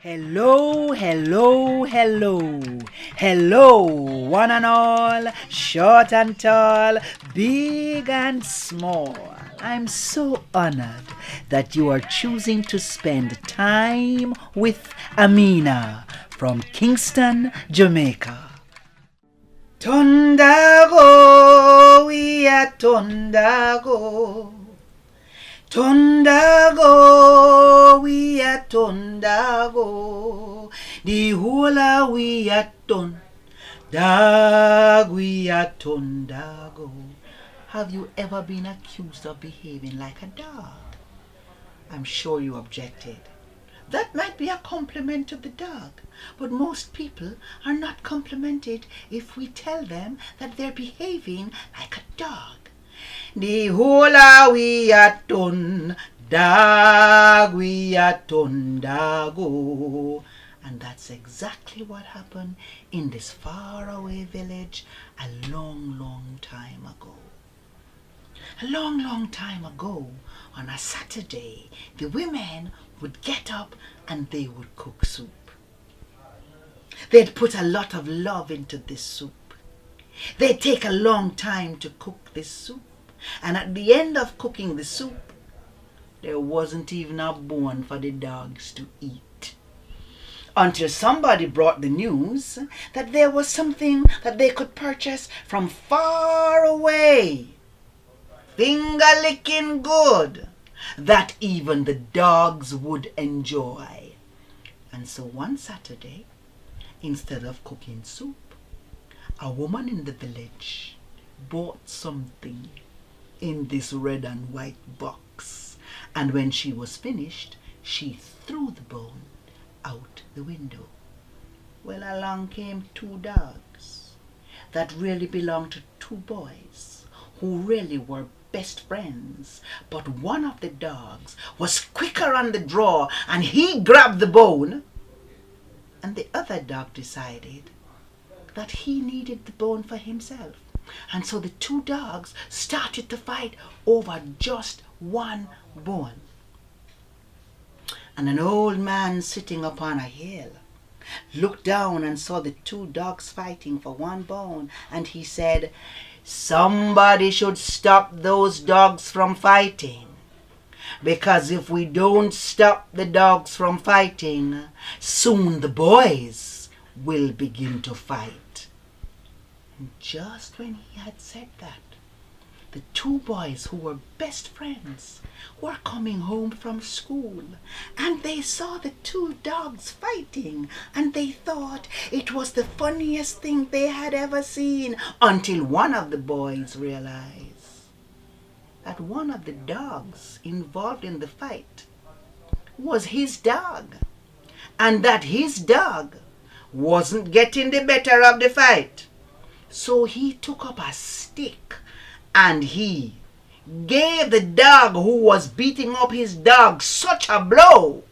Hello, hello, hello. Hello, one and all, short and tall, big and small. I'm so honored that you are choosing to spend time with Amina from Kingston, Jamaica. Tondago, we are Tondago. Tondago, we are Tondago. The whole of we are Tondago, we are Tondago. Have you ever been accused of behaving like a dog? I'm sure you objected. That might be a compliment to the dog, but most people are not complimented if we tell them that they're behaving like a dog. The whole of we are Tondago, we are Tondago. And that's exactly what happened in this faraway village a long, long time ago. A long, long time ago, on a Saturday, the women would get up and they would cook soup. They'd put a lot of love into this soup. They'd take a long time to cook this soup. And at the end of cooking the soup, there wasn't even a bone for the dogs to eat. Until somebody brought the news that there was something that they could purchase from far away. Finger-licking good that even the dogs would enjoy. And so one Saturday, instead of cooking soup, a woman in the village bought something in this red and white box. And when she was finished, she threw the bone out the window. Well, along came two dogs that really belonged to two boys who really were best friends. But one of the dogs was quicker on the draw and he grabbed the bone. And the other dog decided that he needed the bone for himself. And so the two dogs started to fight over just one bone. And an old man sitting upon a hill looked down and saw the two dogs fighting for one bone. And he said, "Somebody should stop those dogs from fighting. Because if we don't stop the dogs from fighting, soon the boys will begin to fight." And just when he had said that, the two boys who were best friends were coming home from school, and they saw the two dogs fighting, and they thought it was the funniest thing they had ever seen, until one of the boys realized that one of the dogs involved in the fight was his dog, and that his dog wasn't getting the better of the fight. So he took up a stick and he gave the dog who was beating up his dog such a blow.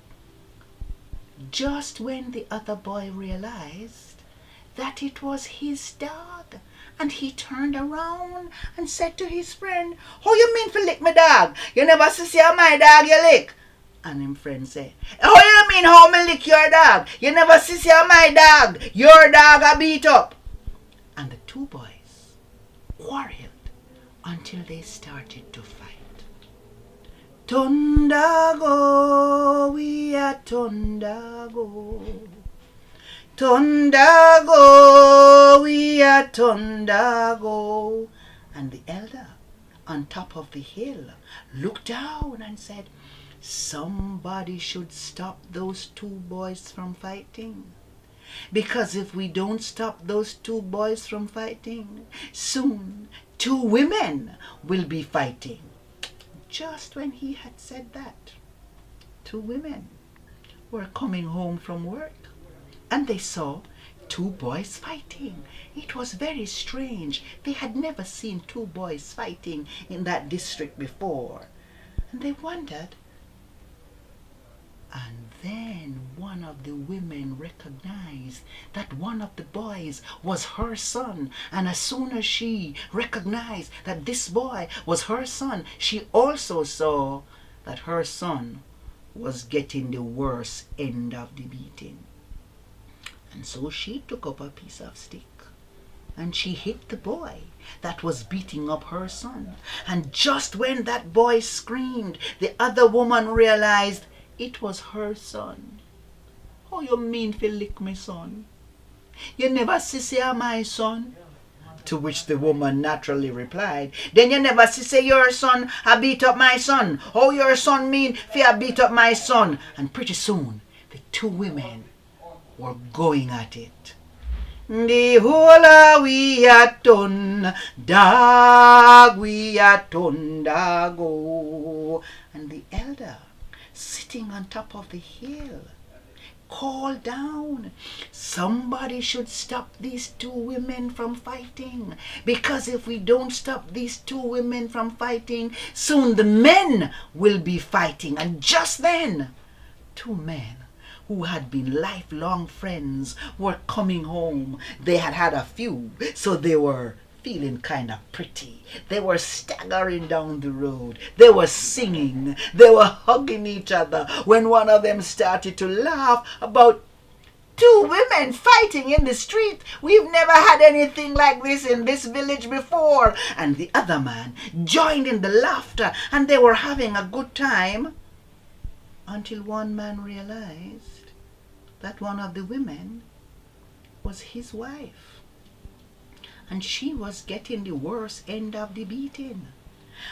Just when the other boy realized that it was his dog, and he turned around and said to his friend, "How you mean for lick my dog? You never see my dog you lick?" And his friend said, "How you mean how me lick your dog? You never see my dog? Your dog a beat up." And the two boys quarreled until they started to fight. Tondago, we are Tondago. Tondago, we are Tondago. And the elder on top of the hill looked down and said, "Somebody should stop those two boys from fighting. Because if we don't stop those two boys from fighting, soon two women will be fighting." Just when he had said that, two women were coming home from work, and they saw two boys fighting. It was very strange. They had never seen two boys fighting in that district before. And they wondered. And then one of the women recognized that one of the boys was her son. And as soon as she recognized that this boy was her son, she also saw that her son was getting the worst end of the beating. And so she took up a piece of stick and she hit the boy that was beating up her son. And just when that boy screamed, the other woman realized it was her son. "Oh, you mean fi lick me son? You never see say my son?" To which the woman naturally replied, "Then you never see say your son I beat up my son. Oh, your son mean fi I beat up my son." And pretty soon the two women were going at it. The whole we a ton, dog we a ton, dog, oh. And the elder, sitting on top of the hill, called down, "Somebody should stop these two women from fighting, because if we don't stop these two women from fighting, soon the men will be fighting." And just then, two men who had been lifelong friends were coming home. They had had a few, so they were feeling kind of pretty. They were staggering down the road. They were singing. They were hugging each other when one of them started to laugh about two women fighting in the street. "We've never had anything like this in this village before." And the other man joined in the laughter, and they were having a good time until one man realized that one of the women was his wife. And she was getting the worst end of the beating.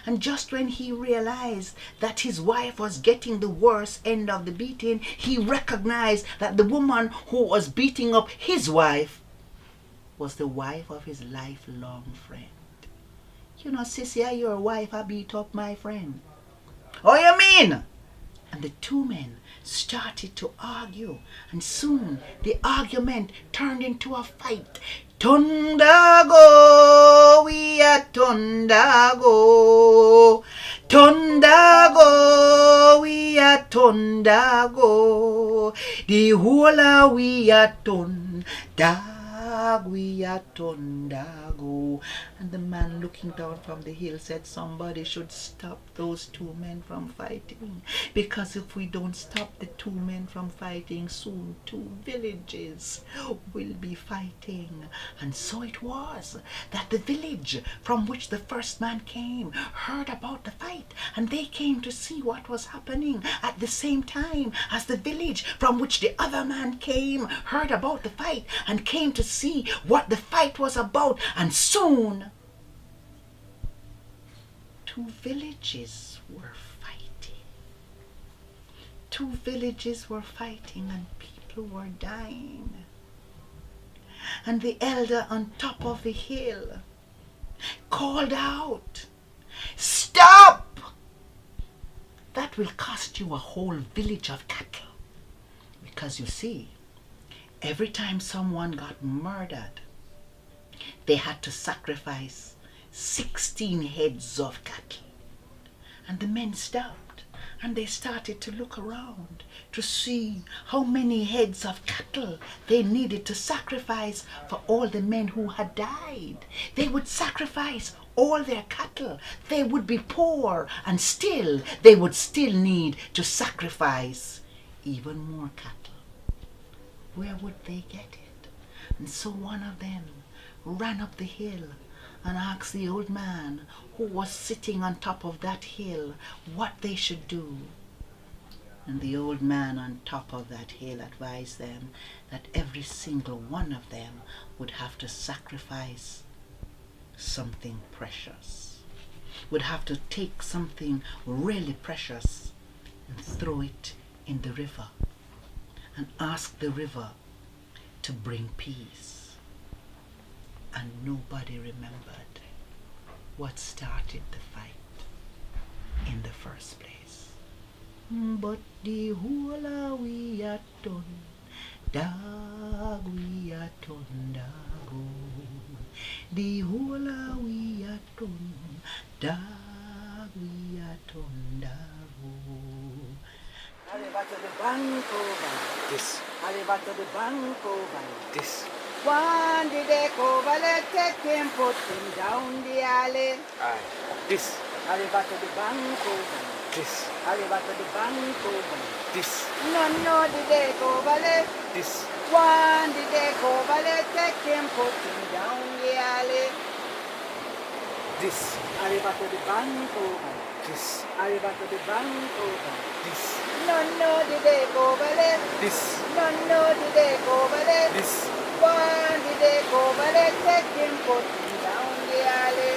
And just when he realized that his wife was getting the worst end of the beating, he recognized that the woman who was beating up his wife was the wife of his lifelong friend. "You know, sissy, your wife I beat up my friend." "Oh, you mean?" And the two men started to argue, and soon the argument turned into a fight. "Tondago, we are Tondago. Tondago, we are Tondago. The whole we are Tondago, we are Tondago." And the man looking down from the hill said, "Somebody should stop those two men from fighting, because if we don't stop the two men from fighting, soon two villages will be fighting." And so it was that the village from which the first man came heard about the fight, and they came to see what was happening at the same time as the village from which the other man came heard about the fight and came to see what the fight was about. And soon two villages were fighting. Two villages were fighting and people were dying. And the elder on top of the hill called out, "Stop! That will cost you a whole village of cattle." Because you see, every time someone got murdered, they had to sacrifice 16 heads of cattle. And the men stopped and they started to look around to see how many heads of cattle they needed to sacrifice for all the men who had died. They would sacrifice all their cattle. They would be poor, and still they would still need to sacrifice even more cattle. Where would they get it? And so one of them ran up the hill and asked the old man who was sitting on top of that hill what they should do. And the old man on top of that hill advised them that every single one of them would have to sacrifice something precious, would have to take something really precious and throw it in the river and ask the river to bring peace. And nobody remembered what started the fight in the first place. But the whole we are done, dog we are done, dago. The whole we are done, dog we are done, dago. Arriba to the bank over. This. Arriba to the bank over. This. One did they cover, let take him, put him down the alley. Aye. This. Arriba to the bank over. This. Arriba to the bank over. This. No, the day go valley. This. One the day go valley. Take him, put him down the alley. This. Arriba to the bank over. This. Arriba to the bank over. This. No, the day go valley. This. No, the day go valley. This. One the day go valley. Take him, put him down the alley.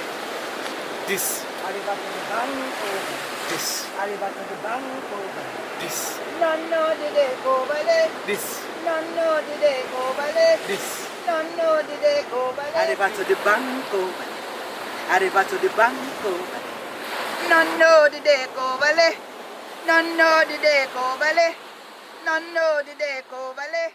This. Arriba to the bank over. This. Arriba to the bank over. This. No, the day go valley. This. No, the day go valley. This. No, the day go valley. Arriba to the bank over. Arriba to the bank over. No, the day go valley. No, the day go valley. No, the day go valley.